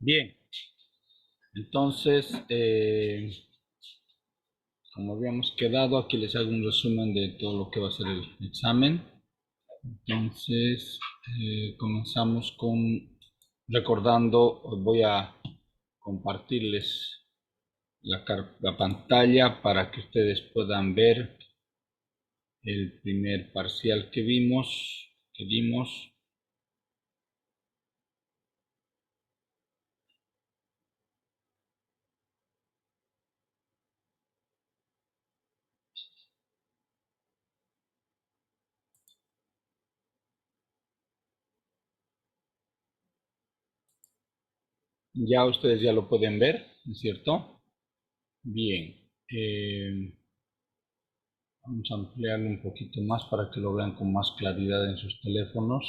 Bien, entonces, como habíamos quedado, aquí les hago un resumen de todo lo que va a ser el examen. Entonces, comenzamos recordando, voy a compartirles la pantalla para que ustedes puedan ver el primer parcial que vimos. Ya ustedes ya lo pueden ver, ¿no es cierto? Bien. Vamos a ampliarlo un poquito más para que lo vean con más claridad en sus teléfonos.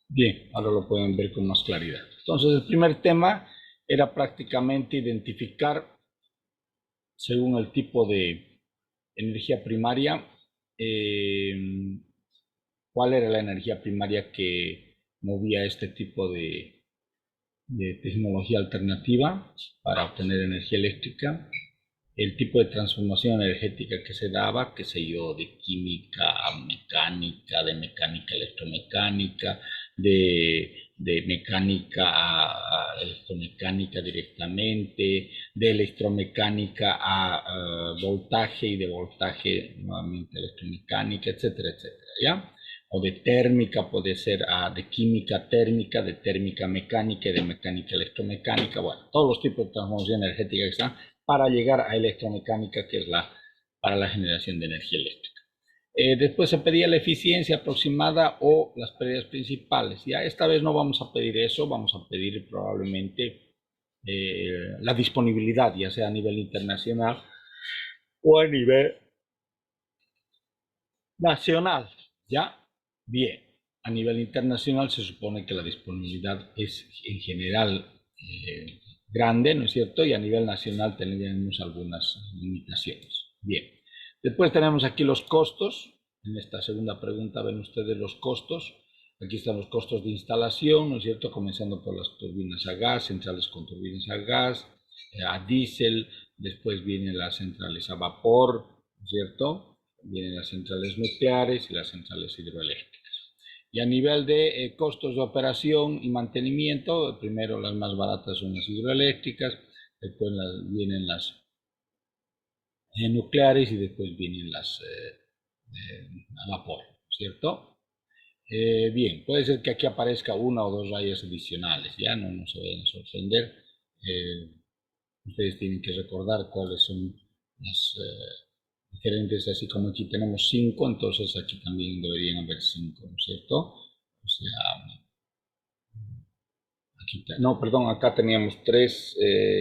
Bien, ahora lo pueden ver con más claridad. Entonces, el primer tema era prácticamente identificar, según el tipo de energía primaria, cuál era la energía primaria que movía este tipo de tecnología alternativa para obtener energía eléctrica, el tipo de transformación energética que se daba, que se yo, de química a mecánica, de mecánica a electromecánica, de mecánica a electromecánica directamente, de electromecánica a voltaje y de voltaje nuevamente electromecánica, etcétera, etcétera, ¿ya? O de térmica, puede ser de química térmica, de térmica mecánica y de mecánica electromecánica, bueno, todos los tipos de transformación energética que están para llegar a electromecánica, que es para la generación de energía eléctrica. Después se pedía la eficiencia aproximada o las pérdidas principales. Ya esta vez no vamos a pedir eso, vamos a pedir probablemente la disponibilidad, ya sea a nivel internacional o a nivel nacional. ¿Ya? Bien. A nivel internacional se supone que la disponibilidad es en general grande, ¿no es cierto? Y a nivel nacional tenemos algunas limitaciones. Bien. Después tenemos aquí los costos. En esta segunda pregunta ven ustedes los costos. Aquí están los costos de instalación, ¿no es cierto? Comenzando por las turbinas a gas, centrales con turbinas a gas, a diésel, después vienen las centrales a vapor, ¿no es cierto? Vienen las centrales nucleares y las centrales hidroeléctricas. Y a nivel de costos de operación y mantenimiento, primero las más baratas son las hidroeléctricas, después vienen las nucleares y después vienen las a vapor, ¿cierto? Bien, puede ser que aquí aparezca una o dos rayas adicionales, ya no se vayan a sorprender. Ustedes tienen que recordar cuáles son las diferentes, así como aquí tenemos 5, entonces aquí también deberían haber 5, ¿no es cierto? O sea, no, perdón, acá teníamos 3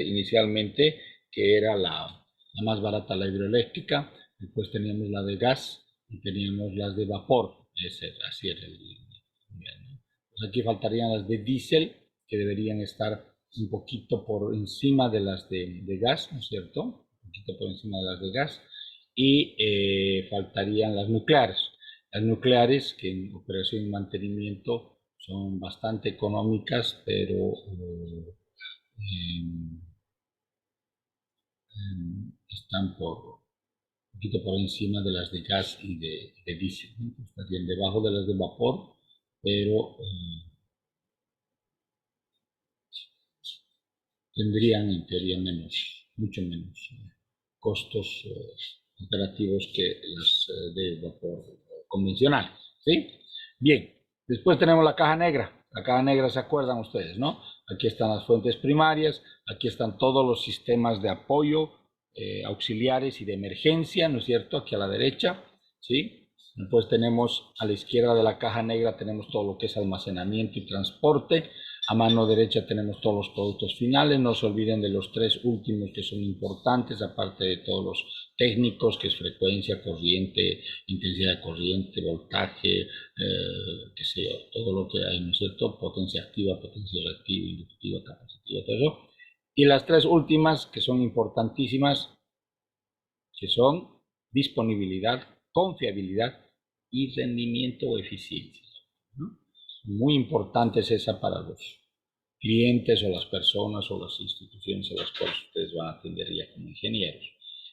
inicialmente, que era la más barata, la hidroeléctrica, después teníamos la de gas y teníamos las de vapor, así era el nivel, ¿no? Pues aquí faltarían las de diésel, que deberían estar un poquito por encima de las de gas, ¿no es cierto? Un poquito por encima de las de gas, y faltarían las nucleares. Las nucleares, que en operación y mantenimiento son bastante económicas, pero están un poquito por encima de las de gas y de diésel, ¿no? Estarían debajo de las de vapor, pero tendrían en teoría mucho menos costos operativos que las de vapor convencionales, ¿sí? Bien, después tenemos la caja negra. La caja negra, ¿se acuerdan ustedes, no? Aquí están las fuentes primarias, aquí están todos los sistemas de apoyo, auxiliares y de emergencia, ¿no es cierto? Aquí a la derecha, ¿sí? Después tenemos a la izquierda de la caja negra, tenemos todo lo que es almacenamiento y transporte. A mano derecha tenemos todos los productos finales. No se olviden de los tres últimos que son importantes, aparte de todos los técnicos, que es frecuencia, corriente, intensidad de corriente, voltaje, qué sé yo, todo lo que hay, ¿no es cierto? Potencia activa, potencia reactiva, inductiva, capacitiva, todo eso. Y las tres últimas, que son importantísimas, que son disponibilidad, confiabilidad y rendimiento o eficiencia, ¿no? Muy importante es esa para los clientes o las personas o las instituciones a las cuales ustedes van a atender ya como ingenieros.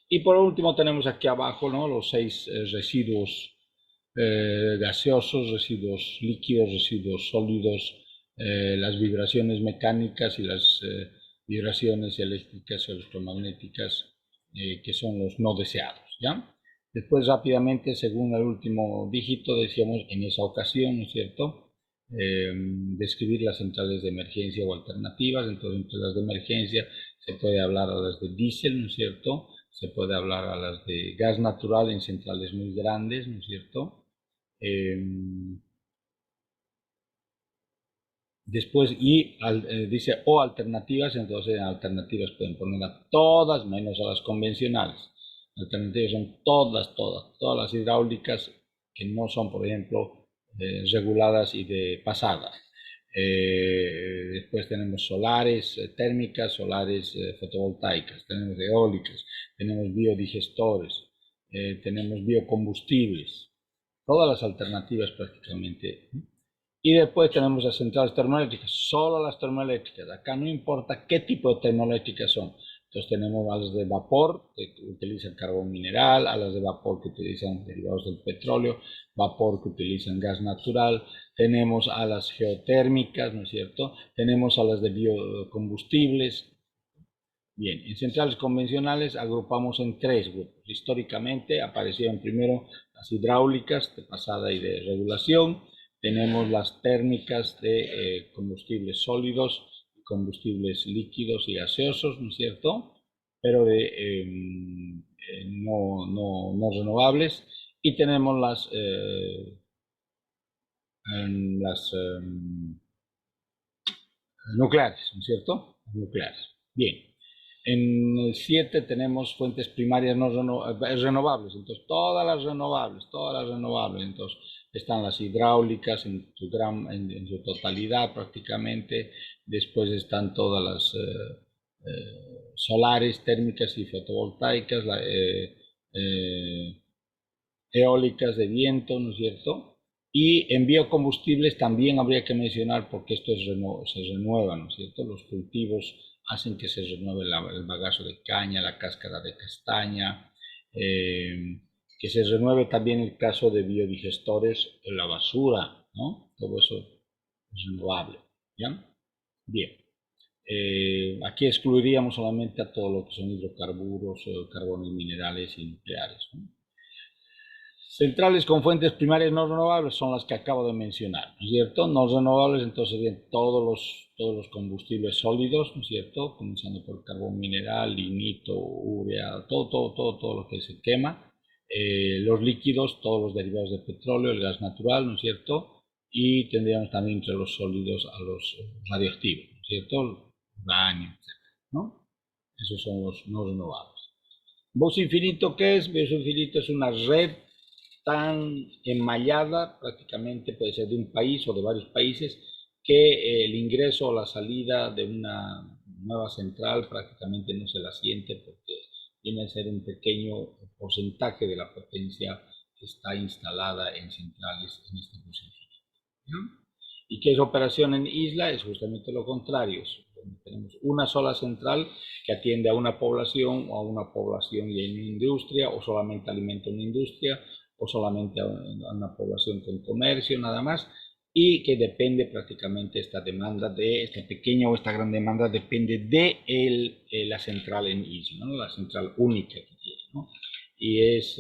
Y por último tenemos aquí abajo, ¿no?, los 6 residuos gaseosos, residuos líquidos, residuos sólidos, las vibraciones mecánicas y las vibraciones eléctricas y electromagnéticas, que son los no deseados, ¿ya? Después rápidamente, según el último dígito, decíamos en esa ocasión, ¿no es cierto?, describir las centrales de emergencia o alternativas. Entonces, entre las de emergencia se puede hablar a las de diésel, ¿no es cierto?, se puede hablar a las de gas natural en centrales muy grandes, ¿no es cierto? Después, dice o alternativas, entonces en alternativas pueden poner a todas menos a las convencionales. Alternativas son todas las hidráulicas que no son, por ejemplo, reguladas y de pasadas. Después tenemos solares, térmicas, solares, fotovoltaicas, tenemos eólicas, tenemos biodigestores, tenemos biocombustibles, todas las alternativas prácticamente. Y después tenemos las centrales termoeléctricas, solo las termoeléctricas. Acá no importa qué tipo de termoeléctricas son. Entonces tenemos a las de vapor, que utilizan carbón mineral, a las de vapor que utilizan derivados del petróleo, vapor que utilizan gas natural, tenemos a las geotérmicas, ¿no es cierto? Tenemos a las de biocombustibles. Bien, en centrales convencionales agrupamos en tres grupos. Históricamente aparecieron primero las hidráulicas de pasada y de regulación. Tenemos las térmicas de combustibles sólidos, combustibles líquidos y gaseosos, ¿no es cierto?, pero no renovables. Y tenemos las nucleares, ¿no es cierto? Nucleares. Bien. En el 7 tenemos fuentes primarias no renovables, entonces todas las renovables, entonces están las hidráulicas en su totalidad prácticamente, después están todas las solares, térmicas y fotovoltaicas, eólicas de viento, ¿no es cierto? Y en biocombustibles también habría que mencionar, porque esto se renueva, ¿no es cierto? Los cultivos hacen que se renueve el bagazo de caña, la cáscara de castaña, que se renueve también el caso de biodigestores, la basura, ¿no? Todo eso es renovable, ¿ya? Bien. Aquí excluiríamos solamente a todo lo que son hidrocarburos, carbonos minerales y nucleares, ¿no? Centrales con fuentes primarias no renovables son las que acabo de mencionar, ¿no es cierto? No renovables, entonces bien, todos los combustibles sólidos, ¿no es cierto? Comenzando por carbón mineral, lignito, urea, todo lo que se quema. Los líquidos, todos los derivados de petróleo, el gas natural, ¿no es cierto? Y tendríamos también entre los sólidos a los radioactivos, ¿no es cierto? Uranio, etcétera, ¿no? Esos son los no renovables. Box infinito, ¿qué es? Box infinito es una red tan enmallada, prácticamente puede ser de un país o de varios países, que el ingreso o la salida de una nueva central prácticamente no se la siente, porque viene a ser un pequeño porcentaje de la potencia que está instalada en centrales en este bus infinito, ¿no? ¿Y qué es operación en isla? Es justamente lo contrario. Tenemos una sola central que atiende a una población o a una población y a una industria, o solamente alimenta una industria, o solamente a una población con comercio, nada más, y que depende prácticamente esta demanda de esta pequeña o esta gran demanda, depende de la central en isla, ¿no? La central única que tiene, ¿no? Y es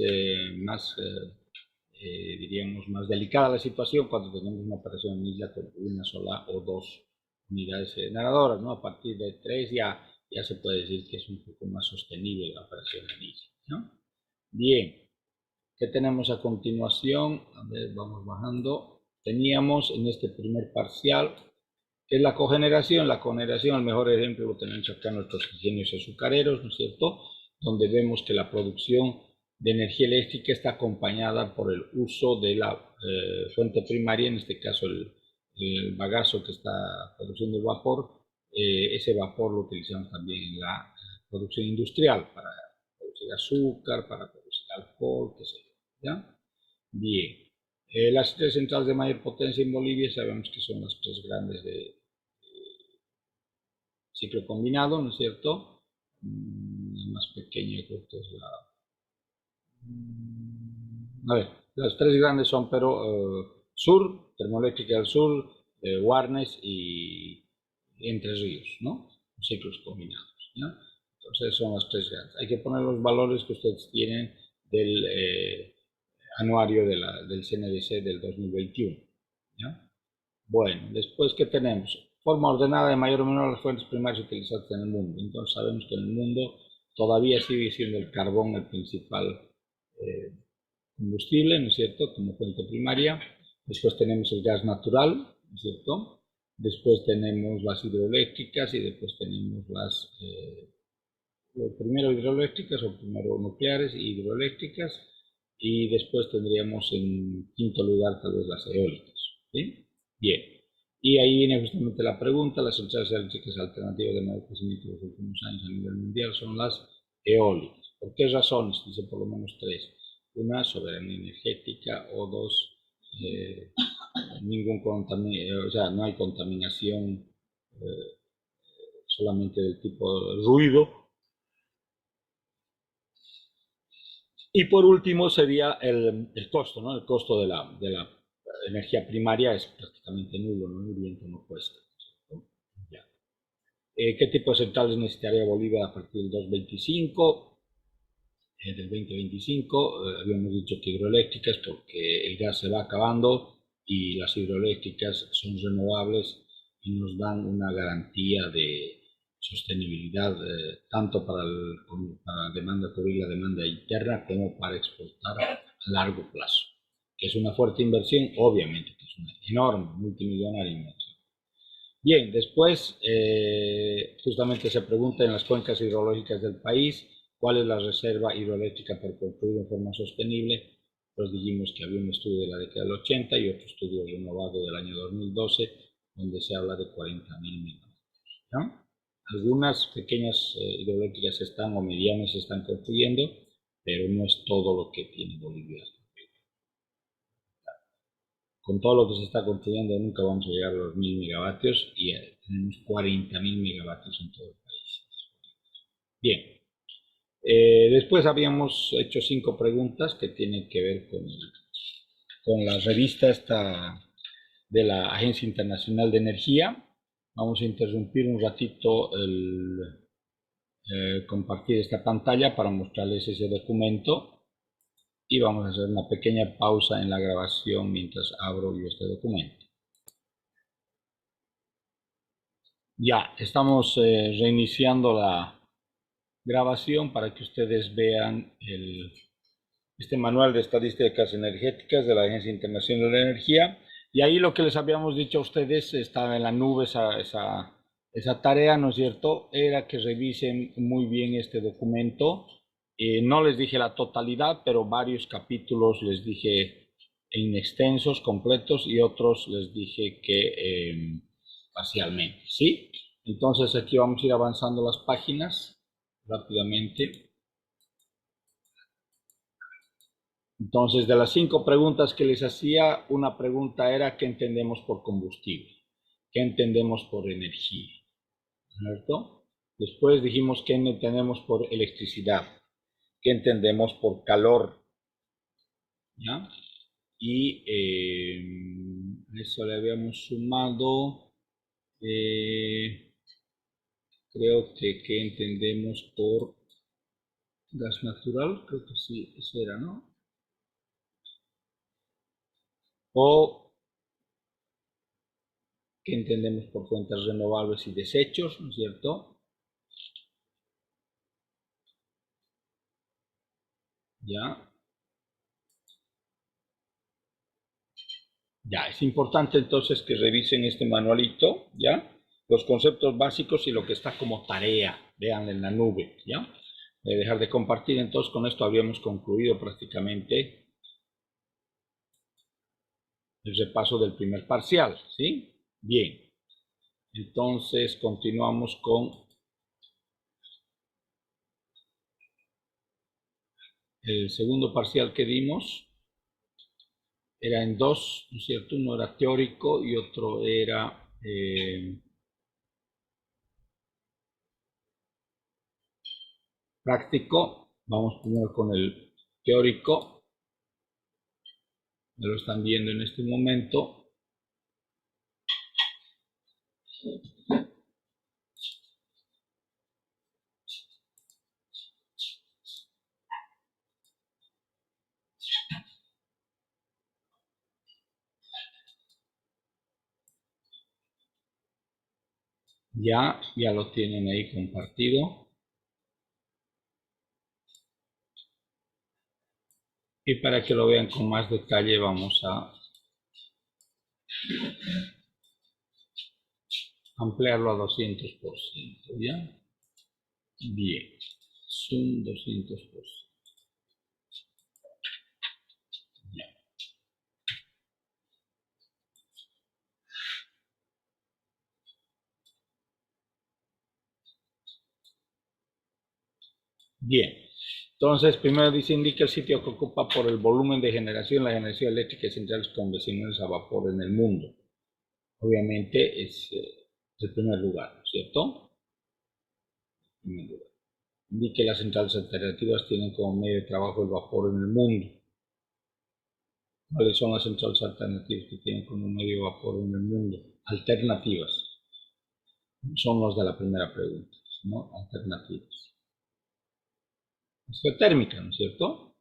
diríamos, más delicada la situación cuando tenemos una operación en isla con una sola o dos unidades generadoras, ¿no? A partir de tres ya se puede decir que es un poco más sostenible la operación en isla, ¿no? Bien. ¿Qué tenemos a continuación? A ver, vamos bajando. Teníamos en este primer parcial ¿Qué es la cogeneración? La cogeneración, el mejor ejemplo lo tenemos acá en nuestros ingenios azucareros, ¿no es cierto? Donde vemos que la producción de energía eléctrica está acompañada por el uso de la fuente primaria, en este caso el bagazo que está produciendo el vapor. Ese vapor lo utilizamos también en la producción industrial para producir azúcar, para producir alcohol, qué sé yo, ¿ya? Bien. Las tres centrales de mayor potencia en Bolivia sabemos que son las tres grandes de ciclo combinado, ¿no es cierto? La más pequeña creo que es la... A ver, las tres grandes son, pero Sur, Termoeléctrica del Sur, Warnes y Entre Ríos, ¿no? Ciclos combinados, ¿ya? Entonces son las tres grandes. Hay que poner los valores que ustedes tienen del anuario del CNDC del 2021, ¿ya? Bueno, después, ¿qué tenemos? Forma ordenada de mayor o menor las fuentes primarias utilizadas en el mundo. Entonces sabemos que en el mundo todavía sigue siendo el carbón el principal combustible, ¿no es cierto?, como fuente primaria. Después tenemos el gas natural, ¿no es cierto? Después tenemos las hidroeléctricas y después tenemos las, primero hidroeléctricas o primero nucleares y hidroeléctricas. Y después tendríamos en quinto lugar tal vez las eólicas, ¿sí? Bien. Y ahí viene justamente la pregunta, las centrales eléctricas alternativas de mayor crecimiento en los últimos años a nivel mundial son las eólicas. ¿Por qué razones? Dice por lo menos tres. Una, soberanía energética, o dos, o sea, no hay contaminación solamente del tipo de ruido. Y por último sería el costo, ¿no? El costo de la energía primaria es prácticamente nulo, ¿no? El viento no cuesta, ¿no? Ya. ¿Qué tipo de centrales necesitaría Bolivia a partir del 2025? Del 2025 habíamos dicho que hidroeléctricas porque el gas se va acabando y las hidroeléctricas son renovables y nos dan una garantía de sostenibilidad tanto para la demanda, cubrir la demanda interna como para exportar a largo plazo, que es una fuerte inversión, obviamente que es una enorme, multimillonaria inversión. Bien, después justamente se pregunta en las cuencas hidrológicas del país cuál es la reserva hidroeléctrica por construir en forma sostenible. Pues dijimos que había un estudio de la década del 80 y otro estudio renovado del año 2012 donde se habla de 40.000 megavatios, ¿no? Algunas pequeñas hidroeléctricas están o medianas se están construyendo, pero no es todo lo que tiene Bolivia. Con todo lo que se está construyendo nunca vamos a llegar a los 1.000 megavatios y tenemos 40.000 megavatios en todo el país. Bien, después habíamos hecho 5 preguntas que tienen que ver con la revista esta de la Agencia Internacional de Energía. Vamos a interrumpir un ratito el compartir esta pantalla para mostrarles ese documento. Y vamos a hacer una pequeña pausa en la grabación mientras abro yo este documento. Ya, estamos reiniciando la grabación para que ustedes vean este manual de estadísticas energéticas de la Agencia Internacional de Energía. Y ahí lo que les habíamos dicho a ustedes, estaba en la nube esa tarea, ¿no es cierto? Era que revisen muy bien este documento. No les dije la totalidad, pero varios capítulos les dije en extensos, completos, y otros les dije que parcialmente, ¿sí? Entonces aquí vamos a ir avanzando las páginas rápidamente. Entonces, de las 5 preguntas que les hacía, una pregunta era ¿qué entendemos por combustible? ¿Qué entendemos por energía? ¿Cierto? Después dijimos ¿qué entendemos por electricidad? ¿Qué entendemos por calor? ¿Ya? Y eso le habíamos sumado, creo que ¿qué entendemos por gas natural? Creo que sí, eso era, ¿no? O ¿qué entendemos por fuentes renovables y desechos? ¿No es cierto? ¿Ya? Ya, es importante entonces que revisen este manualito, ¿ya? Los conceptos básicos y lo que está como tarea, vean en la nube, ¿ya? Voy a dejar de compartir, entonces con esto habríamos concluido prácticamente el repaso del primer parcial, ¿sí? Bien, entonces continuamos con el segundo parcial que dimos. Era en dos, ¿no es cierto? Uno era teórico y otro era práctico. Vamos primero con el teórico. Ya lo están viendo en este momento. Ya lo tienen ahí compartido. Y para que lo vean con más detalle vamos a ampliarlo a 200%, ¿ya? Bien, zoom 200%. Ya. Bien, entonces primero dice indica el sitio que ocupa por el volumen de generación la energía eléctrica de centrales convencionales a vapor en el mundo. Obviamente es el primer lugar, ¿cierto? Primer lugar. Indique las centrales alternativas tienen como medio de trabajo el vapor en el mundo. ¿Cuáles son las centrales alternativas que tienen como medio de vapor en el mundo? Alternativas. Son los de la primera pregunta, ¿no? Alternativas. Es geotérmica, ¿no es cierto?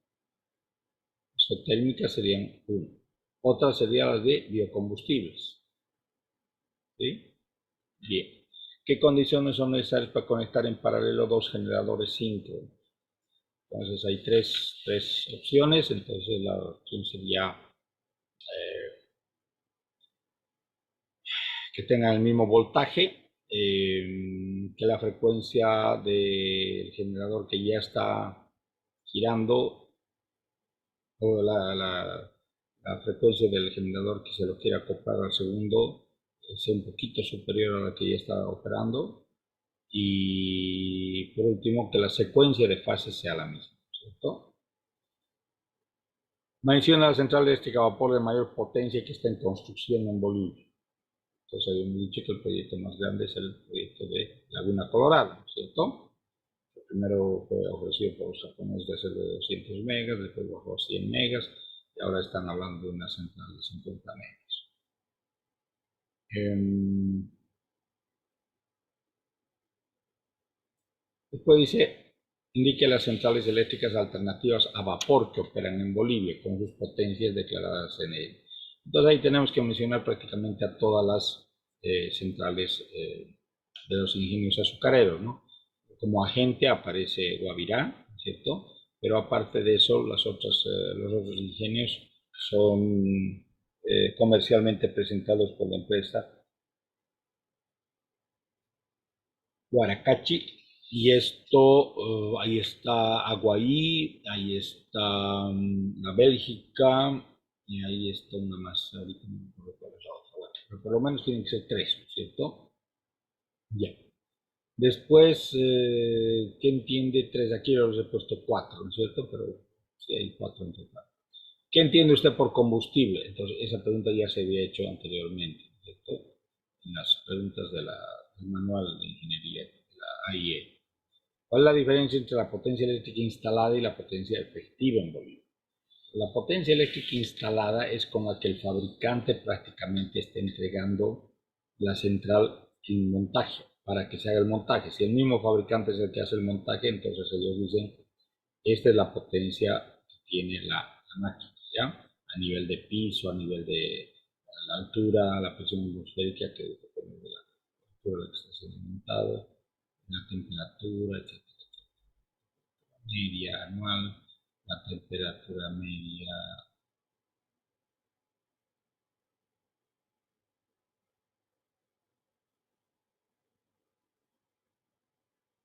Las geotérmicas serían una. Otra sería las de biocombustibles. ¿Sí? Bien. ¿Qué condiciones son necesarias para conectar en paralelo dos generadores síncronos? Entonces hay tres opciones. Entonces la opción sería que tengan el mismo voltaje, que la frecuencia del generador que ya está girando o la frecuencia del generador que se lo quiera acoplar al segundo sea un poquito superior a la que ya está operando. Y por último, que la secuencia de fases sea la misma, ¿cierto? Menciona la central eléctrica a vapor de mayor potencia que está en construcción en Bolivia. Entonces habíamos dicho que el proyecto más grande es el proyecto de Laguna Colorada, ¿cierto? El primero fue ofrecido por los japoneses de hacer de 200 megas, después bajó a 100 megas y ahora están hablando de una central de 50 megas. Después dice, indique las centrales eléctricas alternativas a vapor que operan en Bolivia con sus potencias declaradas en él. Entonces ahí tenemos que mencionar prácticamente a todas las centrales de los ingenios azucareros, ¿no? Como agente aparece Guavirá, ¿cierto? Pero aparte de eso, los otros ingenios son comercialmente presentados por la empresa Guaracachi. Y esto, ahí está Aguaí, ahí está la Bélgica, y ahí está una más, ahorita no me acuerdo cuál es la otra, bueno, pero por lo menos tienen que ser tres, ¿cierto? Ya. Después, ¿qué entiende tres? Aquí yo les he puesto cuatro, ¿no es cierto? Pero sí hay cuatro en total. ¿Qué entiende usted por combustible? Entonces, esa pregunta ya se había hecho anteriormente, ¿no es cierto? En las preguntas del manual de ingeniería de la AIE. ¿Cuál es la diferencia entre la potencia eléctrica instalada y la potencia efectiva en Bolivia? La potencia eléctrica instalada es con la que el fabricante prácticamente está entregando la central en montaje, para que se haga el montaje. Si el mismo fabricante es el que hace el montaje, entonces ellos dicen, esta es la potencia que tiene la máquina, ¿ya? A nivel de piso, a nivel de la altura, la presión atmosférica, que depende de la altura a la que está siendo montado, la temperatura, etc. Media anual, la temperatura media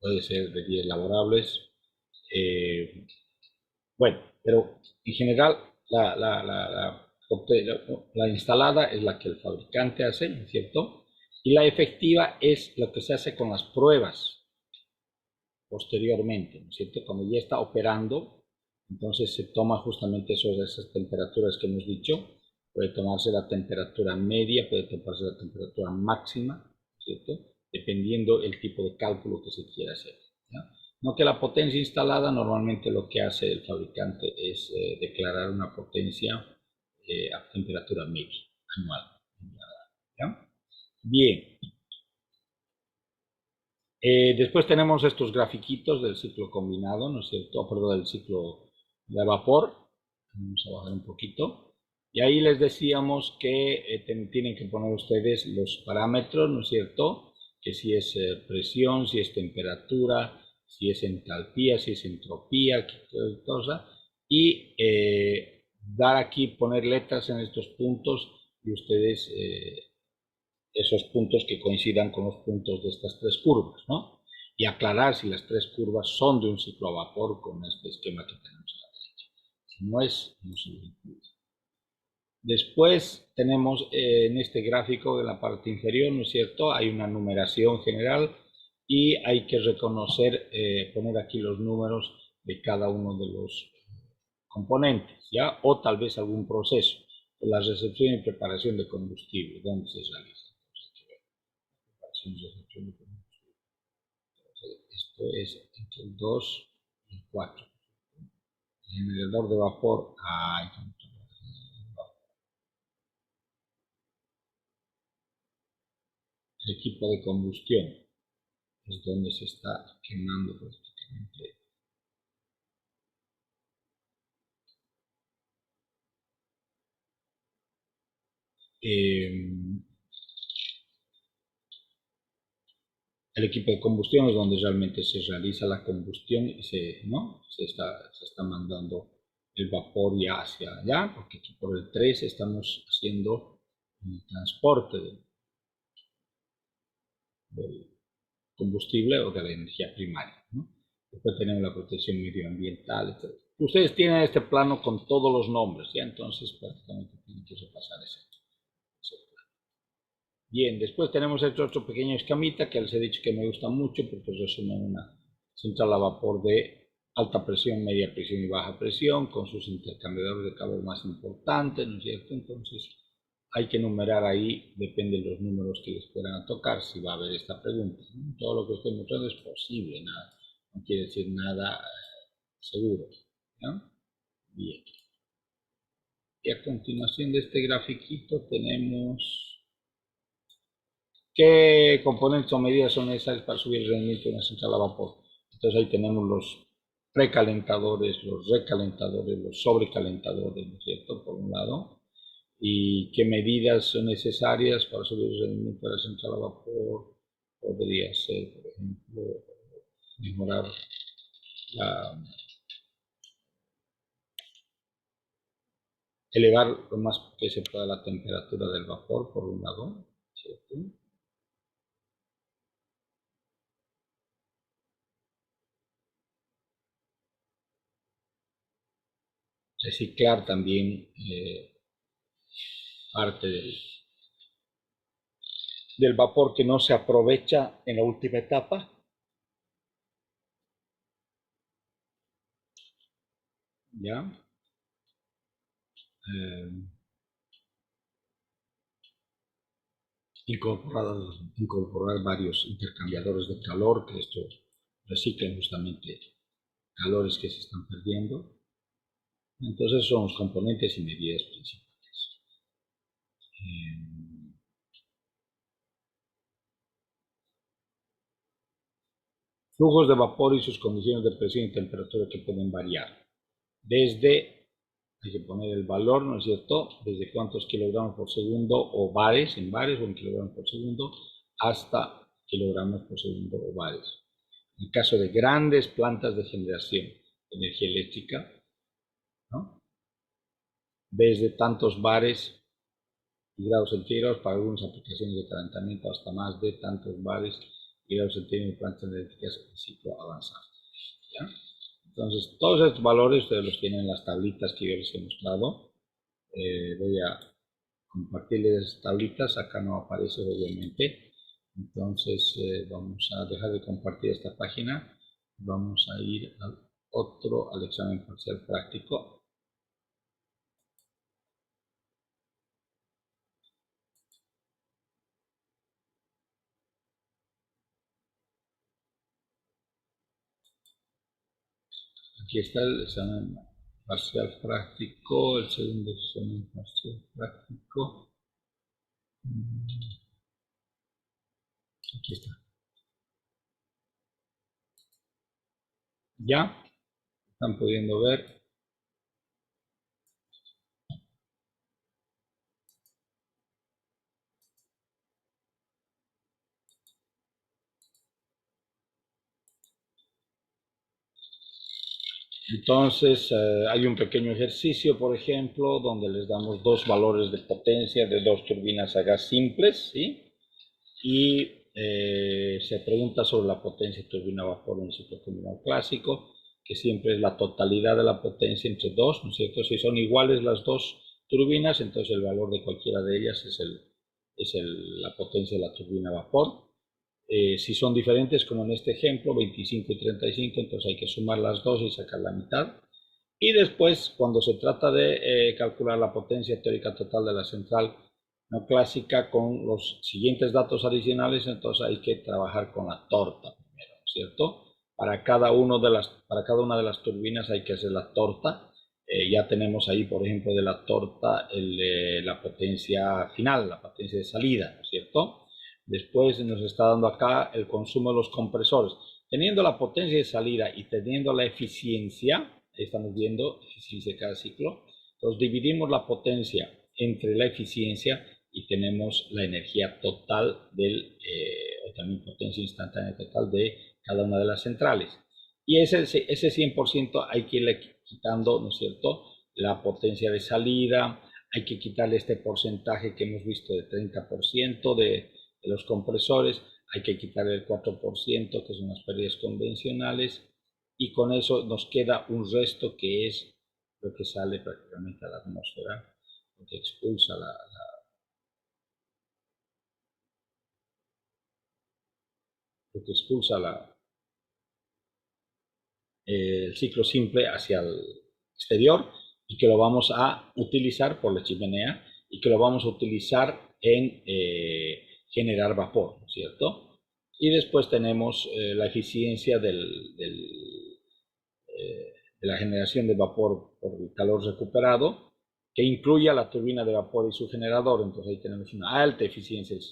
puede ser de días laborables. Bueno, pero en general la instalada es la que el fabricante hace, ¿no es cierto? Y la efectiva es lo que se hace con las pruebas posteriormente, ¿no es cierto? Cuando ya está operando, entonces se toma justamente esas temperaturas que hemos dicho. Puede tomarse la temperatura media, puede tomarse la temperatura máxima, ¿no es cierto? Dependiendo el tipo de cálculo que se quiera hacer, ¿ya? No que la potencia instalada, normalmente lo que hace el fabricante es declarar una potencia a temperatura media anual, ¿ya? Bien. Después tenemos estos grafiquitos del ciclo combinado, ¿no es cierto? Perdón, del ciclo de vapor. Vamos a bajar un poquito. Y ahí les decíamos que tienen que poner ustedes los parámetros, ¿no es cierto? Que si es presión, si es temperatura, si es entalpía, si es entropía, qué cosa. Y dar aquí, poner letras en estos puntos y ustedes esos puntos que coincidan con los puntos de estas tres curvas, ¿no? Y aclarar si las tres curvas son de un ciclo a vapor con este esquema que tenemos a la derecha. Si no es, no se lo incluye. Después tenemos en este gráfico de la parte inferior, ¿no es cierto? Hay una numeración general y hay que reconocer, poner aquí los números de cada uno de los componentes, ¿ya? O tal vez algún proceso. La recepción y preparación de combustible, ¿dónde se realiza? Esto es entre el 2 y el 4. El generador de vapor. El equipo de combustión es donde se está quemando prácticamente. El equipo de combustión es donde realmente se realiza la combustión y ¿no? se está mandando el vapor ya hacia allá, porque aquí por el 3 estamos haciendo el transporte del combustible o de la energía primaria, ¿no? Después tenemos la protección medioambiental, etc. Ustedes tienen este plano con todos los nombres, ¿ya? Entonces prácticamente tienen que repasar ese plano. Bien, después tenemos este otro pequeño esquemita que les he dicho que me gusta mucho porque resume una central a vapor de alta presión, media presión y baja presión con sus intercambiadores de calor más importantes, ¿no es cierto? Entonces hay que numerar ahí, depende de los números que les puedan tocar, si va a haber esta pregunta, ¿no? Todo lo que estoy mostrando es posible, nada, no quiere decir nada seguro, ¿no? Bien. Y a continuación de este grafiquito tenemos qué componentes o medidas son necesarias para subir el rendimiento de una central a vapor. Entonces ahí tenemos los precalentadores, los recalentadores, los sobrecalentadores, ¿no es cierto? Por un lado. Y qué medidas son necesarias para subir el rendimiento de la central a vapor. Podría ser, por ejemplo, mejorar elevar lo más que se pueda la temperatura del vapor, por un lado, ¿cierto? Reciclar también parte del vapor que no se aprovecha en la última etapa. ¿Ya? Incorporar varios intercambiadores de calor, que esto reciclen justamente calores que se están perdiendo. Entonces son los componentes y medidas principales. Flujos de vapor y sus condiciones de presión y temperatura que pueden variar. Desde, hay que poner el valor, ¿no es cierto? Desde cuántos kilogramos por segundo o bares, en bares o en kilogramos por segundo, hasta kilogramos por segundo o bares. En el caso de grandes plantas de generación de energía eléctrica, ¿no? Desde tantos bares y grados centígrados para algunas aplicaciones de calentamiento hasta más de tantos bares actividad de plantas energéticas de ciclo avanzado. ¿Ya? Entonces, todos estos valores ustedes los tienen en las tablitas que yo les he mostrado. Voy a compartirles las tablitas, acá no aparece obviamente. Entonces, vamos a dejar de compartir esta página. Vamos a ir al examen parcial práctico. Aquí está el examen parcial práctico, el segundo examen parcial práctico. Aquí está. Ya están pudiendo ver. Entonces, hay un pequeño ejercicio, por ejemplo, donde les damos dos valores de potencia de dos turbinas a gas simples, ¿sí? Y se pregunta sobre la potencia de turbina a vapor en el ciclo combinado clásico, que siempre es la totalidad de la potencia entre dos, ¿no es cierto? Si son iguales las dos turbinas, entonces el valor de cualquiera de ellas es la potencia de la turbina a vapor. Si son diferentes, como en este ejemplo, 25 y 35, entonces hay que sumar las dos y sacar la mitad. Y después, cuando se trata de calcular la potencia teórica total de la central no clásica con los siguientes datos adicionales, entonces hay que trabajar con la torta primero, ¿cierto? Para cada una de las turbinas hay que hacer la torta. Ya tenemos ahí, por ejemplo, de la torta la potencia final, la potencia de salida, ¿cierto? Después nos está dando acá el consumo de los compresores. Teniendo la potencia de salida y teniendo la eficiencia, estamos viendo eficiencia de cada ciclo, entonces dividimos la potencia entre la eficiencia y tenemos la energía total o también potencia instantánea total de cada una de las centrales. Y ese 100% hay que irle quitando, ¿no es cierto?, la potencia de salida, hay que quitarle este porcentaje que hemos visto de 30% de los compresores, hay que quitarle el 4% que son las pérdidas convencionales, y con eso nos queda un resto que es lo que sale prácticamente a la atmósfera, lo que expulsa el ciclo simple hacia el exterior, y que lo vamos a utilizar por la chimenea y que lo vamos a utilizar en generar vapor, ¿no es cierto? Y después tenemos la eficiencia de la generación de vapor por el calor recuperado, que incluye a la turbina de vapor y su generador. Entonces ahí tenemos una alta eficiencia del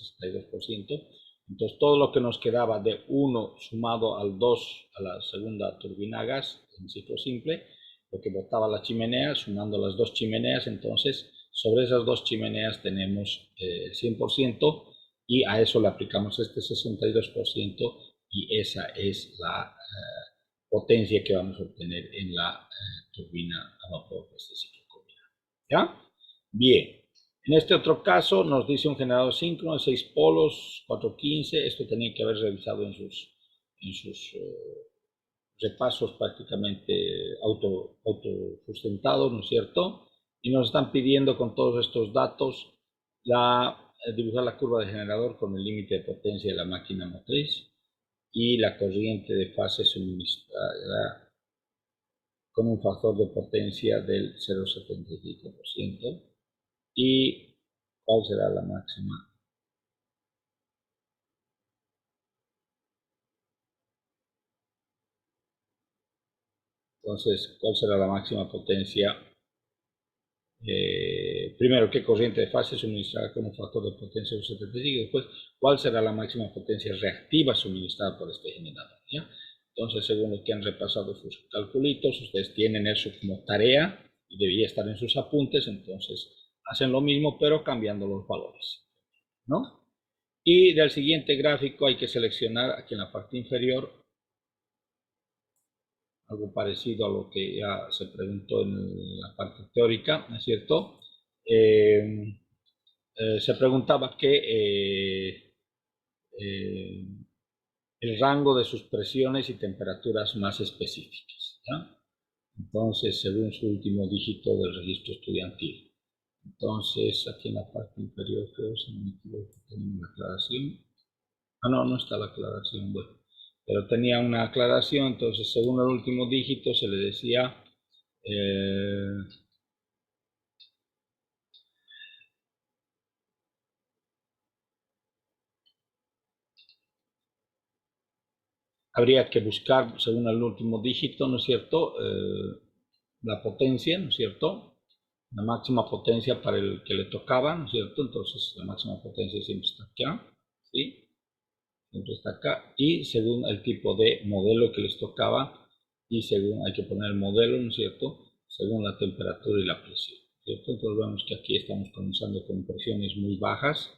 62%. Entonces todo lo que nos quedaba de 1 sumado al 2 a la segunda turbina a gas en ciclo simple, lo que botaba la chimenea, sumando las dos chimeneas, entonces sobre esas dos chimeneas tenemos el 100%, y a eso le aplicamos este 62%, y esa es la potencia que vamos a obtener en la turbina a vapor de este ciclo combinado. ¿Ya? Bien. En este otro caso nos dice un generador síncrono de 6 polos, 415. Esto tenía que haber revisado en sus repasos prácticamente autosustentados, ¿no es cierto? Y nos están pidiendo con todos estos datos dibujar la curva de generador con el límite de potencia de la máquina motriz y la corriente de fase suministrada con un factor de potencia del 0,75%, y cuál será la máxima. Entonces, ¿cuál será la máxima potencia? Primero, ¿qué corriente de fase suministrada con un factor de potencia del 0,75%? Y después, ¿cuál será la máxima potencia reactiva suministrada por este generador? ¿Ya? Entonces, según lo que han repasado sus calculitos, ustedes tienen eso como tarea y debería estar en sus apuntes. Entonces, hacen lo mismo, pero cambiando los valores, ¿no? Y del siguiente gráfico hay que seleccionar aquí en la parte inferior algo parecido a lo que ya se preguntó en la parte teórica, ¿no es cierto? Se preguntaba que el rango de sus presiones y temperaturas más específicas, ¿ya? Entonces, según su último dígito del registro estudiantil. Entonces, aquí en la parte inferior, creo, si no me equivoco, tenemos la aclaración. Ah, no, no está la aclaración, bueno. Pero tenía una aclaración, entonces, según el último dígito, se le decía... habría que buscar, según el último dígito, ¿no es cierto?, la potencia, ¿no es cierto?, la máxima potencia para el que le tocaba, ¿no es cierto? Entonces, la máxima potencia siempre está acá, ¿sí? Siempre está acá. Y según el tipo de modelo que les tocaba, y según, hay que poner el modelo, ¿no es cierto?, según la temperatura y la presión, ¿cierto? Entonces, vemos que aquí estamos comenzando con presiones muy bajas,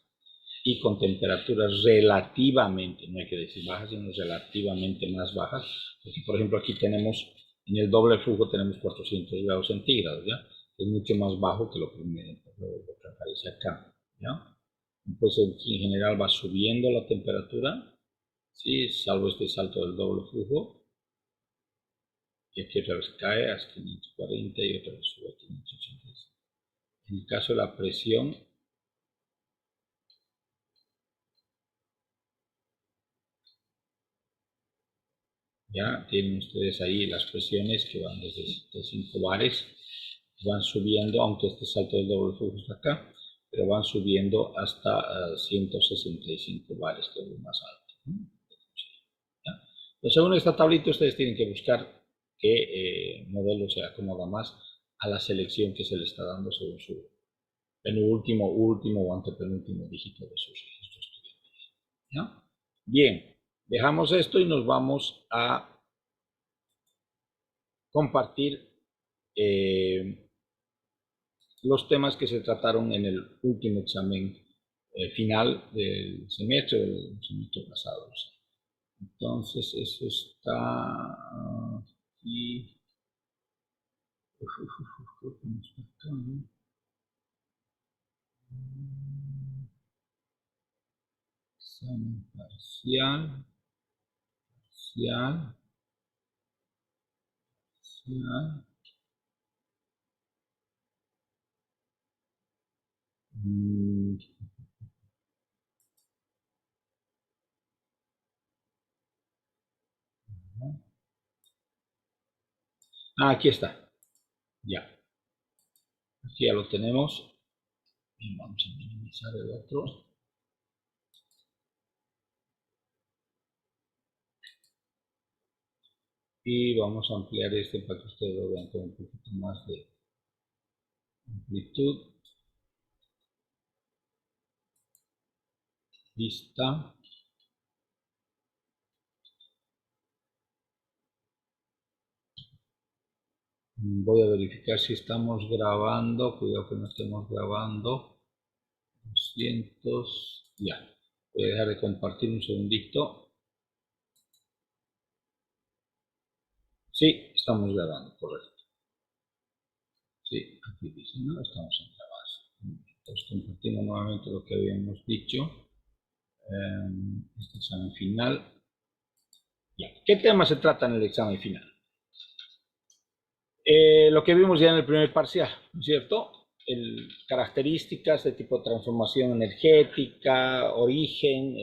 y con temperaturas relativamente, no hay que decir bajas, sino relativamente más bajas, porque por ejemplo aquí tenemos, en el doble flujo tenemos 400 grados centígrados, ¿ya? Es mucho más bajo que lo primero, lo que aparece acá, ¿ya? Entonces en general va subiendo la temperatura, ¿sí? Salvo este salto del doble flujo, y aquí otra vez cae hasta 540 y otra vez sube a 585. En el caso de la presión, ya tienen ustedes ahí las presiones que van desde 5 bares, van subiendo, aunque este salto del doble flujo está acá, pero van subiendo hasta 165 bares, que es lo más alto, ¿no? ¿Ya? Entonces, según esta tablita, ustedes tienen que buscar qué modelo se acomoda más a la selección que se le está dando según su penúltimo, último o antepenúltimo dígito de sus registros estudiantiles, ¿ya? Bien, dejamos esto y nos vamos a compartir los temas que se trataron en el último examen final del semestre pasado. Entonces, eso está aquí. Examen parcial, parcial, parcial. Aquí está. Ya. Aquí ya lo tenemos. Y vamos a minimizar el otro. Y vamos a ampliar este para que ustedes lo vean con un poquito más de amplitud. Vista. Voy a verificar si estamos grabando. Cuidado que no estemos grabando. 200. Ya. Voy a dejar de compartir un segundito. Sí, estamos grabando, correcto. Sí, aquí dice, no, estamos en grabación. Entonces compartimos nuevamente lo que habíamos dicho. Este examen final. Ya. ¿Qué tema se trata en el examen final? Lo que vimos ya en el primer parcial, ¿no es cierto? Características de tipo de transformación energética, origen,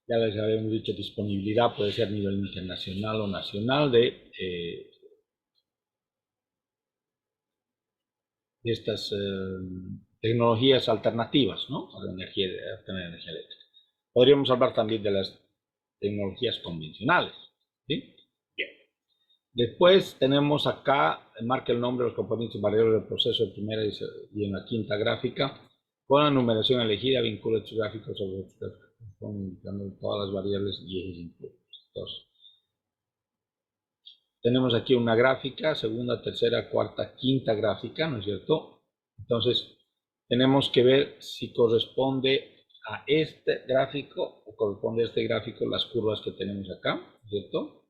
ya les habíamos dicho, disponibilidad puede ser a nivel internacional o nacional de estas tecnologías alternativas, ¿no? Para obtener energía eléctrica. Podríamos hablar también de las tecnologías convencionales, ¿sí? Bien. Después tenemos acá, marca el nombre de los componentes variables del proceso de primera y en la quinta gráfica, con la numeración elegida, vincula estos gráficos sobre los gráficos, indicando todas las variables y ejes incluidos. Entonces, tenemos aquí una gráfica, segunda, tercera, cuarta, quinta gráfica, ¿no es cierto? Entonces, tenemos que ver si corresponde a este gráfico o corresponde a este gráfico las curvas que tenemos acá, ¿no es cierto?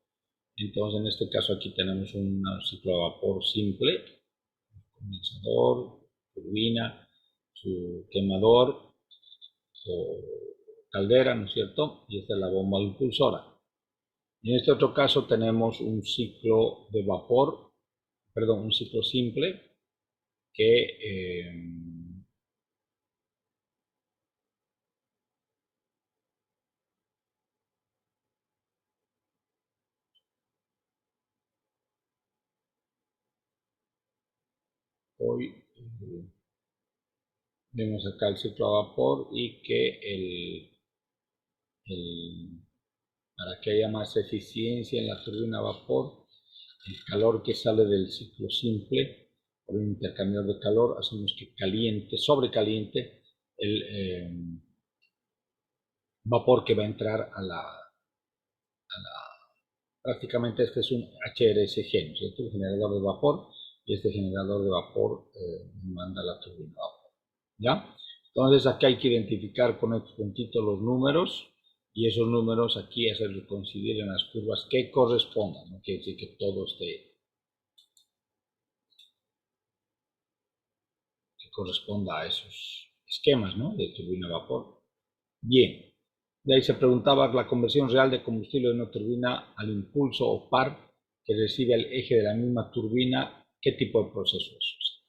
Entonces, en este caso aquí tenemos un ciclo de vapor simple, condensador, turbina, su quemador o caldera, ¿no es cierto? Y esta es la bomba impulsora. En este otro caso tenemos un ciclo de vapor, perdón, un ciclo simple que hoy vemos acá el ciclo a vapor y que para que haya más eficiencia en la turbina a vapor, el calor que sale del ciclo simple por un intercambiador de calor, hacemos que caliente, sobrecaliente el vapor que va a entrar a la prácticamente este es un HRSG, ¿no es cierto? El generador de vapor, y este generador de vapor manda la turbina a vapor, ¿ya? Entonces aquí hay que identificar con estos puntitos los números, y esos números aquí hacerlos coincidir en las curvas que correspondan, no quiere decir que todo esté, que corresponda a esos esquemas, ¿no? De turbina a vapor. Bien, de ahí se preguntaba la conversión real de combustible de una turbina al impulso o par que recibe el eje de la misma turbina, ¿qué tipo de proceso es?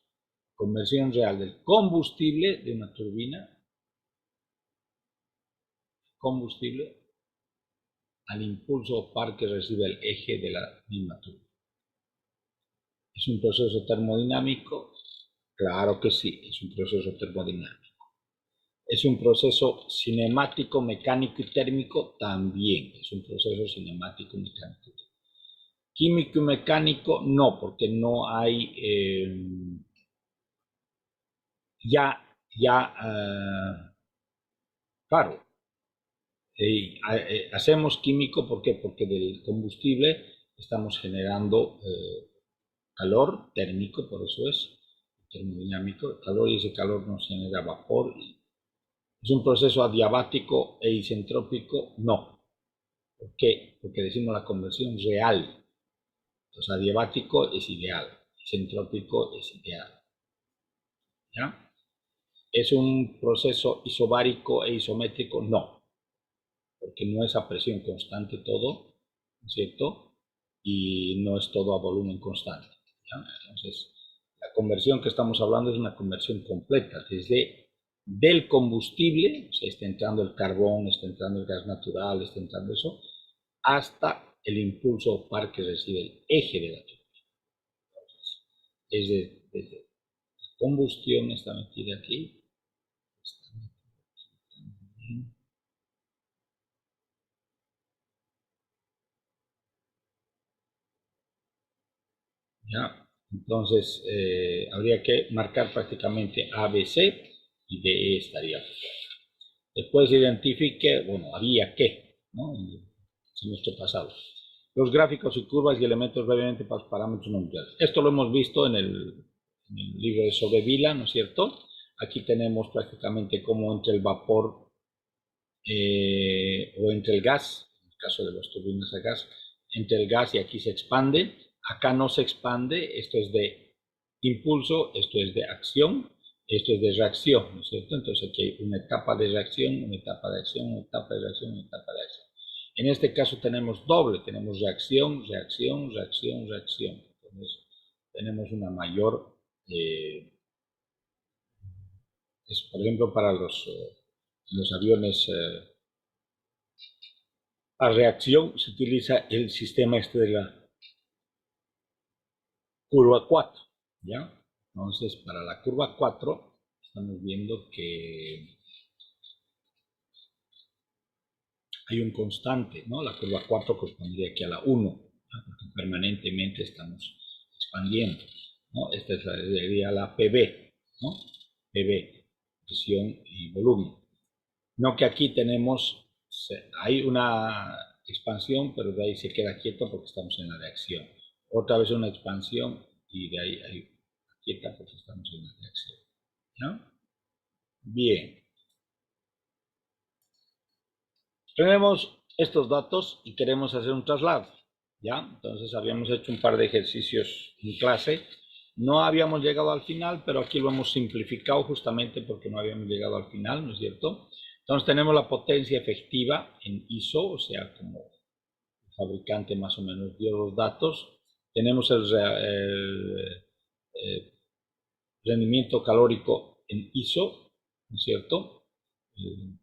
Conversión real del combustible de una turbina, combustible, al impulso o par que recibe el eje de la misma turbina. ¿Es un proceso termodinámico? Claro que sí, es un proceso termodinámico. ¿Es un proceso cinemático, mecánico y térmico? También es un proceso cinemático, mecánico y térmico. Químico y mecánico, no, porque no hay, claro, hacemos químico, ¿por qué? Porque del combustible estamos generando calor térmico, por eso es termodinámico, calor, y ese calor nos genera vapor. ¿Es un proceso adiabático e isentrópico? No. ¿Por qué? Porque decimos la conversión real. Entonces, adiabático es ideal, isentrópico es ideal. ¿Ya? ¿Es un proceso isobárico e isométrico? No, porque no es a presión constante todo, ¿no es cierto? Y no es todo a volumen constante. ¿Ya? Entonces, la conversión que estamos hablando es una conversión completa, desde del combustible, o sea, está entrando el carbón, está entrando el gas natural, está entrando eso, hasta el impulso par que recibe el eje de la turbina. Entonces, desde la combustión está metida aquí, ¿ya? Entonces, habría que marcar prácticamente A, B, C y D, E estaría perfecto. Después identifique, bueno, había que, ¿no? En el semestre pasado. Los gráficos y curvas y elementos brevemente para los parámetros nucleares. Esto lo hemos visto en el libro de Sobrevila, ¿no es cierto? Aquí tenemos prácticamente cómo entre el vapor o entre el gas, en el caso de las turbinas a gas, entre el gas y aquí se expande. Acá no se expande, esto es de impulso, esto es de acción, esto es de reacción, ¿no es cierto? Entonces aquí hay una etapa de reacción, una etapa de acción, una etapa de reacción, una etapa de acción. En este caso tenemos doble, tenemos reacción, reacción, reacción, reacción. Entonces tenemos una mayor, por ejemplo, para los aviones a reacción se utiliza el sistema este de la curva 4, ¿ya? Entonces, para la curva 4, estamos viendo que hay un constante, ¿no? La curva 4 correspondería aquí a la 1, ¿no? Porque permanentemente estamos expandiendo, ¿no? Esta sería la PV, ¿no? PV, presión y volumen. No que aquí tenemos, hay una expansión, pero de ahí se queda quieto porque estamos en la reacción. Otra vez una expansión y de ahí hay quieta porque estamos en la reacción. ¿No? Bien. Tenemos estos datos y queremos hacer un traslado. ¿Ya? Entonces habíamos hecho un par de ejercicios en clase No habíamos llegado al final, pero aquí lo hemos simplificado justamente porque no habíamos llegado al final, ¿no es cierto? Entonces tenemos la potencia efectiva en ISO, o sea, como el fabricante más o menos dio los datos. Tenemos el rendimiento calórico en ISO, ¿no es cierto? El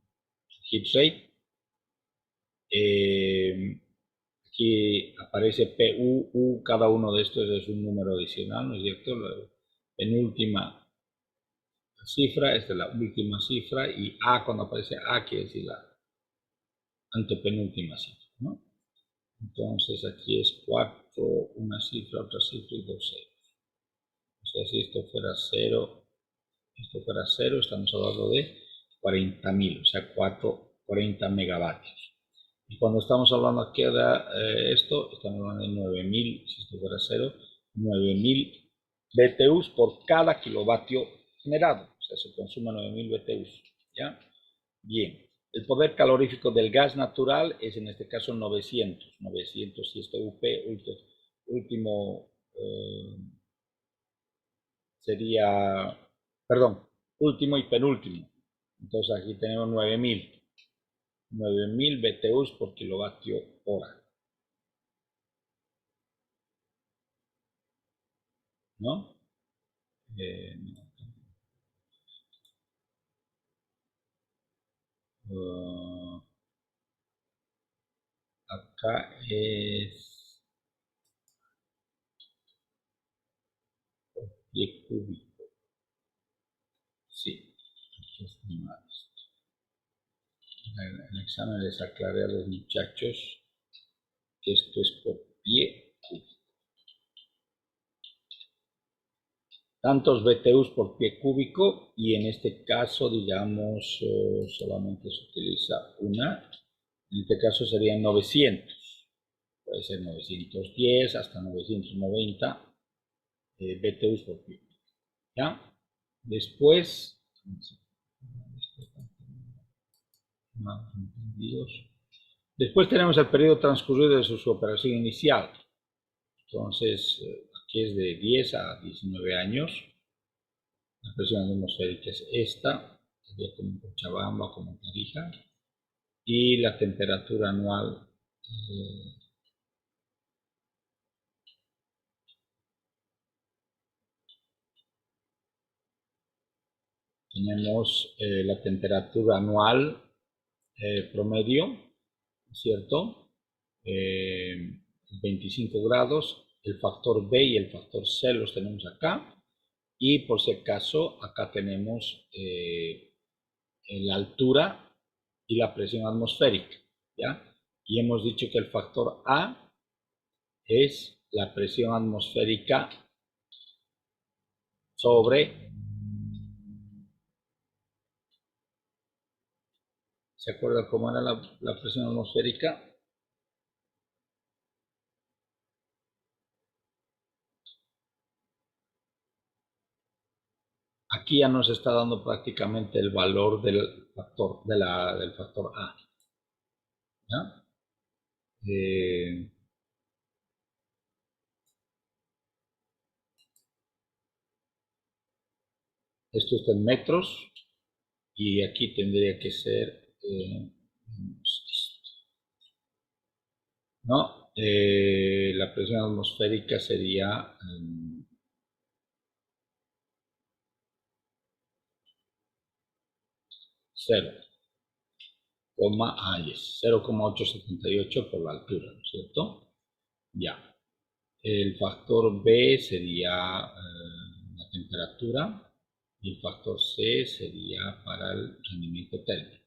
heat rate. Aquí aparece PU, cada uno de estos es un número adicional, ¿no es cierto? La penúltima cifra, esta es la última cifra, y A, cuando aparece A, quiere decir la antepenúltima cifra, ¿no? Entonces aquí es 4, una cifra, otra cifra y dos ceros. O sea, si esto fuera 0, estamos hablando de 40.000, o sea, 40 megavatios. Y cuando estamos hablando aquí de esto, estamos hablando de 9.000, si esto fuera 0, 9.000 BTUs por cada kilovatio generado. O sea, se consume 9.000 BTUs. ¿Ya? Bien. El poder calorífico del gas natural es en este caso 900. 900 si este UP último sería, perdón, último y penúltimo. Entonces aquí tenemos 9.000. 9.000 BTUs por kilovatio hora. ¿No? Acá es pie cúbico. Sí, en el examen les aclaré a los muchachos que esto es por pie cúbico. Tantos BTUs por pie cúbico y en este caso, digamos, solamente se utiliza una. En este caso serían 900. Puede ser 910 hasta 990 BTUs por pie. ¿Ya? Después, después tenemos el periodo transcurrido de su operación inicial. Entonces, aquí es de 10 a 19 años. La presión atmosférica es esta, sería como en Cochabamba, como en Tarija. Y la temperatura anual tenemos la temperatura anual promedio, ¿cierto? 25 grados, el factor B y el factor C los tenemos acá, y por si acaso acá tenemos la altura y la presión atmosférica, ¿ya? Y hemos dicho que el factor A es la presión atmosférica sobre, ¿se acuerda cómo era la presión atmosférica? Aquí ya nos está dando prácticamente el valor del factor, del factor A. ¿Ya? Esto está en metros y aquí tendría que ser, ¿no? La presión atmosférica sería 0,878 por la altura, ¿no es cierto? Ya. El factor B sería la temperatura y el factor C sería para el rendimiento térmico.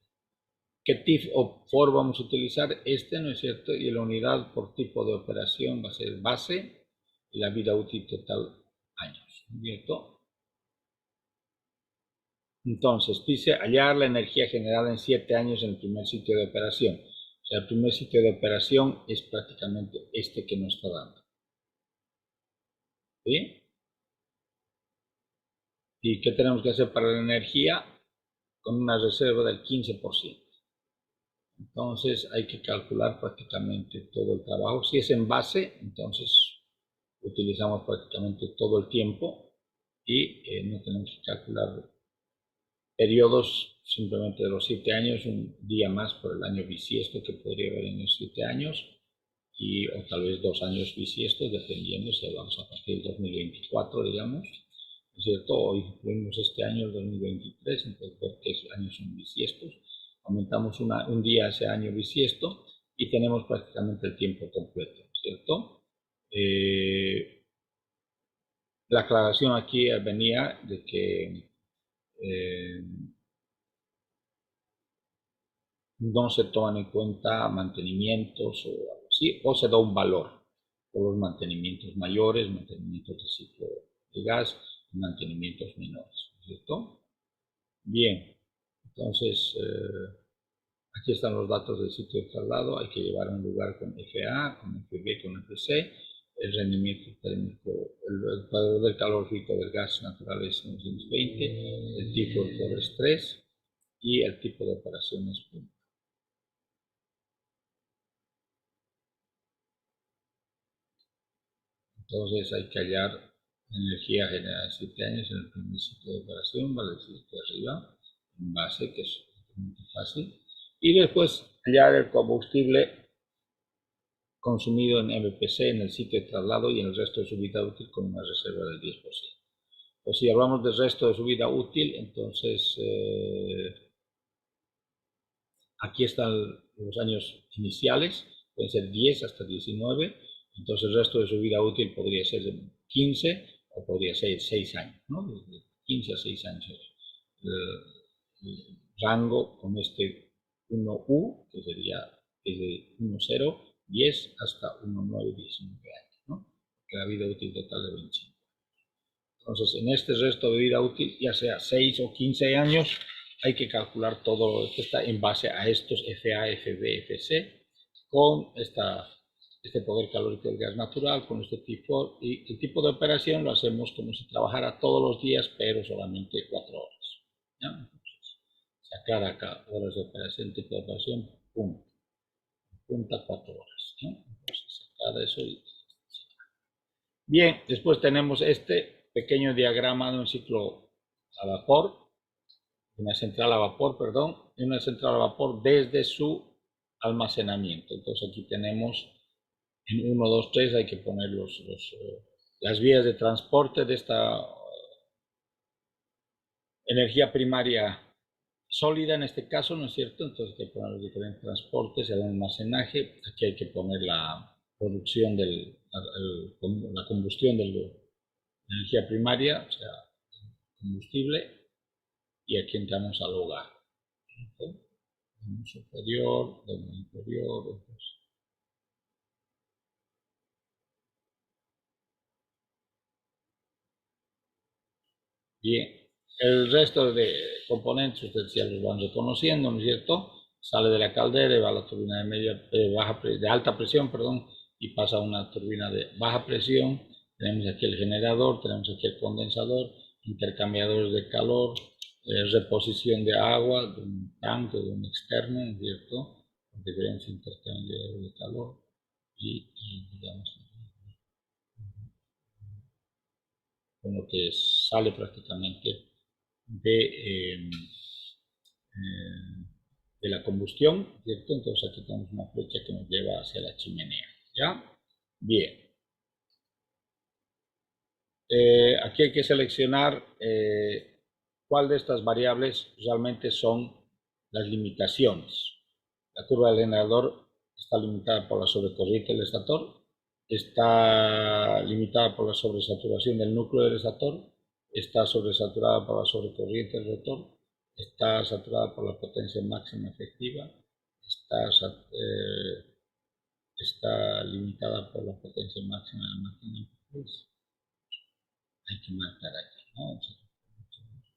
¿Qué TIF o FOR vamos a utilizar? Este, ¿no es cierto? Y la unidad por tipo de operación va a ser base y la vida útil total años, ¿no es cierto? Entonces, dice hallar la energía generada en 7 años en el primer sitio de operación. O sea, el primer sitio de operación es prácticamente este que nos está dando. ¿Sí? ¿Y qué tenemos que hacer para la energía? Con una reserva del 15%. Entonces hay que calcular prácticamente todo el trabajo. Si es en base, entonces utilizamos prácticamente todo el tiempo y no tenemos que calcular periodos simplemente de los 7 años, un día más por el año bisiesto que podría haber en los 7 años, o tal vez 2 años bisiestos, dependiendo si hablamos a partir del 2024, digamos, ¿no es cierto? Hoy incluimos este año, el 2023, entonces ver qué años son bisiestos. Aumentamos un día ese año bisiesto y tenemos prácticamente el tiempo completo, ¿cierto? La aclaración aquí venía de que no se toman en cuenta mantenimientos o algo así, o se da un valor por los mantenimientos mayores, mantenimientos de ciclo de gas y mantenimientos menores, ¿cierto? Bien, entonces aquí están los datos del sitio de traslado. Hay que llevar a un lugar con FA, con FB, con FC. El rendimiento térmico, el poder calórico del gas natural es 920, el tipo de por estrés y el tipo de operaciones punta. Entonces hay que hallar energía generada en 7 años en el primer ciclo de operación, vale decir que arriba, en base, que es muy fácil. Y después hallar el combustible consumido en MPC en el sitio de traslado y en el resto de su vida útil con una reserva del 10%. O si hablamos del resto de su vida útil, entonces aquí están los años iniciales, pueden ser 10 hasta 19, entonces el resto de su vida útil podría ser de 15 o podría ser 6 años, ¿no? Desde 15 a 6 años el rango con este 1U, que sería desde 1,0, 10 hasta 1,9, 19 años, ¿no? Que la vida útil total de 25. Entonces, en este resto de vida útil, ya sea 6 o 15 años, hay que calcular todo lo que está en base a estos FA, FB, FC, con este poder calórico del gas natural, con este tipo, y el tipo de operación lo hacemos como si trabajara todos los días, pero solamente 4 horas. ¿Ya? Entonces, se aclara acá, horas de operación, tipo de operación, punta 4 horas. ¿No? Entonces, se aclara eso y... Bien, después tenemos este pequeño diagrama de un ciclo a vapor, una central a vapor, perdón, y una central a vapor desde su almacenamiento. Entonces aquí tenemos en 1, 2, 3 hay que poner las vías de transporte de esta energía primaria sólida en este caso, ¿no es cierto? Entonces hay que poner los diferentes transportes, el almacenaje, aquí hay que poner la producción la combustión de la energía primaria, o sea, combustible, y aquí entramos al hogar. Superior, inferior, entonces. Bien, el resto de componentes ustedes ya los van reconociendo, ¿no es cierto? Sale de la caldera y va a la turbina de alta presión, perdón, y pasa a una turbina de baja presión. Tenemos aquí el generador, tenemos aquí el condensador, intercambiadores de calor, reposición de agua de un tanque, de un externo, ¿no es cierto? Diferentes intercambiadores de calor y digamos, con lo que sale prácticamente de de la combustión, ¿cierto? Entonces aquí tenemos una flecha que nos lleva hacia la chimenea, ¿ya? Bien. Aquí hay que seleccionar cuál de estas variables realmente son las limitaciones. La curva del generador está limitada por la sobrecorriente del estator, está limitada por la sobresaturación del núcleo del estator, está sobresaturada por la sobrecorriente del rotor, está saturada por la potencia máxima efectiva, está limitada por la potencia máxima de la máquina. Pues, hay que marcar aquí, ¿no? Los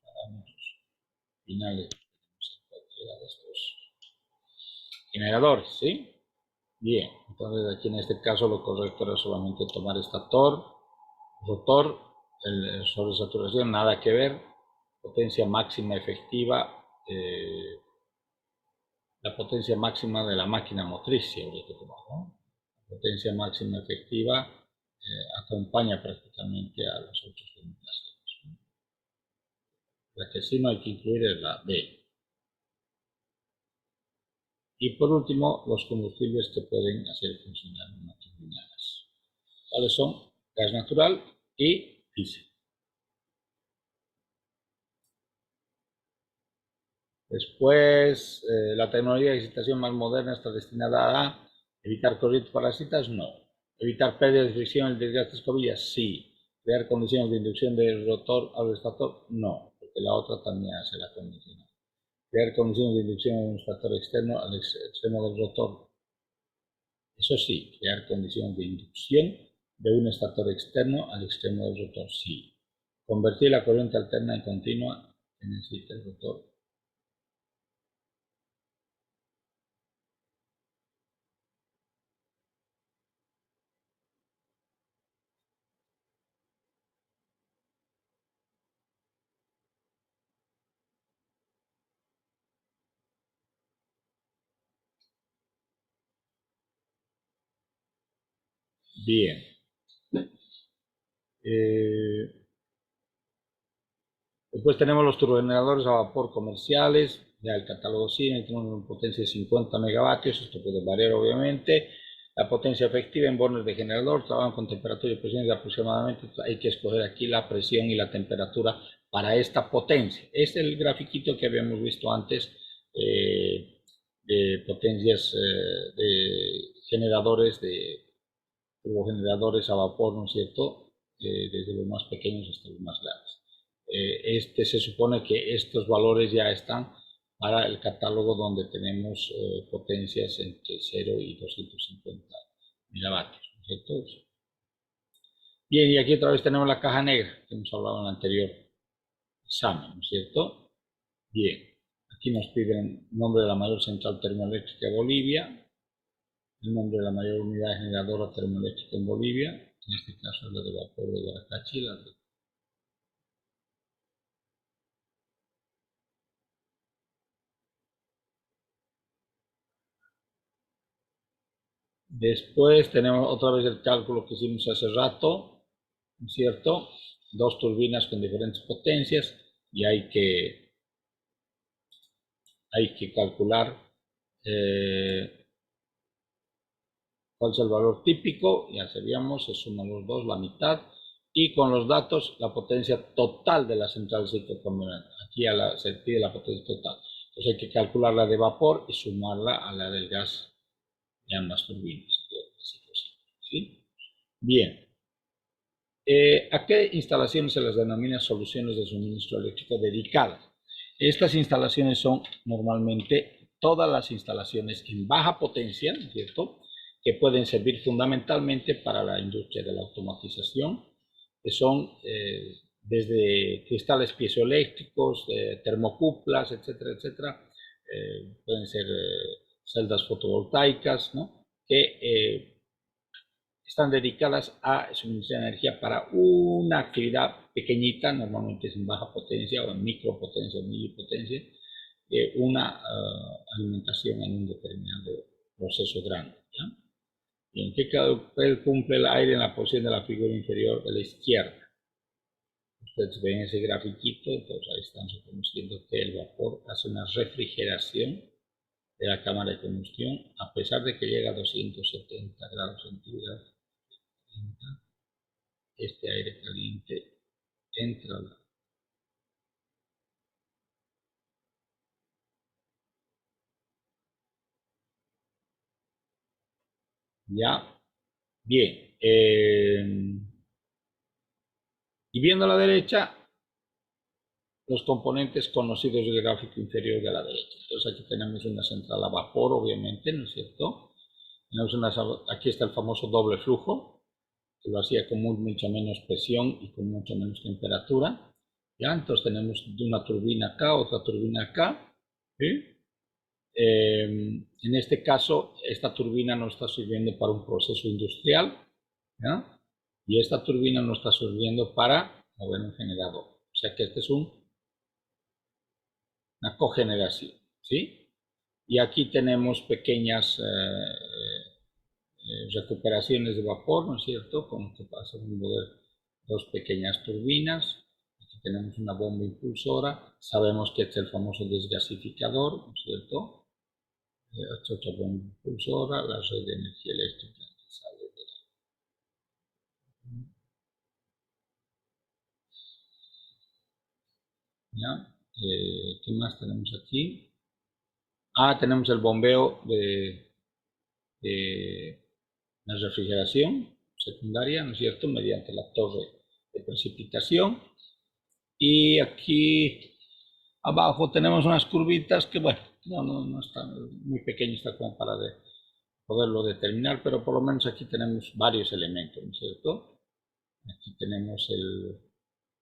parámetros finales de cualquiera de estos generadores, ¿sí? Bien, entonces aquí en este caso lo correcto era solamente tomar estator, rotor, el sobresaturación, nada que ver, potencia máxima efectiva, la potencia máxima de la máquina motriz, si habría que tomar, ¿no? Potencia máxima efectiva acompaña prácticamente a las otras limitaciones. La que sí no hay que incluir es la B. Y por último, los combustibles que pueden hacer funcionar una turbina a gas. ¿Cuáles son? Gas natural y diésel. Después, la tecnología de excitación más moderna está destinada a evitar corrientes parásitas, no. Evitar pérdidas de fricción y desgaste de escobillas, sí. Crear condiciones de inducción del rotor al estator, no, porque la otra también hace la condición. Crear condiciones de inducción de un estator externo al extremo del rotor, eso sí. Crear condiciones de inducción de un estator externo al extremo del rotor, sí. Convertir la corriente alterna en continua que necesita el rotor. Bien. Después tenemos los turbogeneradores a vapor comerciales. Ya el catálogo sí, tiene una potencia de 50 megavatios. Esto puede variar obviamente. La potencia efectiva en bornes de generador trabajan con temperatura y presión de aproximadamente. Hay que escoger aquí la presión y la temperatura para esta potencia. Este es el grafiquito que habíamos visto antes de potencias de generadores, de turbogeneradores a vapor, ¿no es cierto? Desde los más pequeños hasta los más grandes. Este se supone que estos valores ya están para el catálogo donde tenemos potencias entre 0 y 250 megavatios, ¿no es cierto? Bien, y aquí otra vez tenemos la caja negra que hemos hablado en el anterior examen, ¿no es cierto? Bien, aquí nos piden el nombre de la mayor central termoeléctrica de Bolivia, el nombre de la mayor unidad generadora termoeléctrica en Bolivia, en este caso es la de vapor de Guaracachi, la de Después tenemos otra vez el cálculo que hicimos hace rato, ¿no es cierto? Dos turbinas con diferentes potencias y hay que calcular cuál es el valor típico. Ya sabíamos, se suman los dos, la mitad. Y con los datos, la potencia total de la central ciclocombinante. Aquí se pide la potencia total. Entonces hay que calcular la de vapor y sumarla a la del gas de ambas turbinas. ¿Sí? Bien. ¿A qué instalaciones se les denomina soluciones de suministro eléctrico dedicadas? Estas instalaciones son normalmente todas las instalaciones en baja potencia, ¿cierto? Que pueden servir fundamentalmente para la industria de la automatización, que son desde cristales piezoeléctricos, termocuplas, etcétera, etcétera. Pueden ser celdas fotovoltaicas, ¿no? Que están dedicadas a suministrar energía para una actividad pequeñita, normalmente es en baja potencia o en micropotencia o milipotencia, una alimentación en un determinado proceso grande. ¿Ya? ¿Y en qué papel cumple el aire en la posición de la figura inferior de la izquierda? Ustedes ven ese grafiquito, entonces ahí están reconociendo que el vapor hace una refrigeración de la cámara de combustión, a pesar de que llega a 270 grados centígrados. Este aire caliente entra. Ya, bien. Y viendo a la derecha, los componentes conocidos del gráfico inferior de la derecha. Entonces aquí tenemos una central a vapor, obviamente, ¿no es cierto? Aquí está el famoso doble flujo, que lo hacía con mucha menos presión y con mucha menos temperatura. ¿Ya? Entonces tenemos una turbina acá, otra turbina acá. ¿Sí? En este caso, esta turbina nos está sirviendo para un proceso industrial, ¿ya? Y esta turbina nos está sirviendo para mover un generador. O sea que este es una cogeneración, ¿sí? Y aquí tenemos pequeñas recuperaciones de vapor, ¿no es cierto? Como que pasa a mover dos pequeñas turbinas. Aquí tenemos una bomba impulsora. Sabemos que este es el famoso desgasificador, ¿no es cierto? Esta otra bomba impulsora, la red de energía eléctrica que sale de la... ¿Ya? ¿Qué más tenemos aquí? Tenemos el bombeo de la refrigeración secundaria, ¿no es cierto?, mediante la torre de precipitación. Y aquí abajo tenemos unas curvitas que, bueno, no están muy pequeñas, está como para poderlo determinar, pero por lo menos aquí tenemos varios elementos, ¿no es cierto? Aquí tenemos el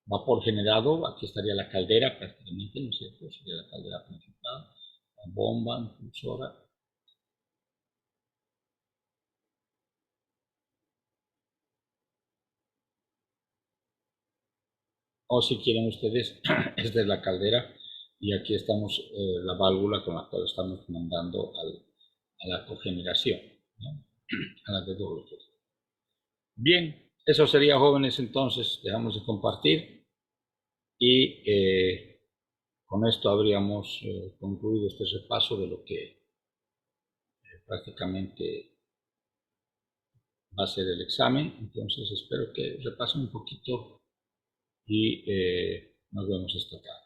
vapor generado, aquí estaría la caldera prácticamente, ¿no es cierto? Sería la caldera principal, la bomba impulsora. O si quieren ustedes, esta es la caldera y aquí estamos la válvula con la cual estamos mandando a la cogeneración, ¿no? A la DW. Bien, eso sería, jóvenes, entonces dejamos de compartir y con esto habríamos concluido este repaso de lo que prácticamente va a ser el examen. Entonces espero que repasen un poquito y nos vemos esta tarde.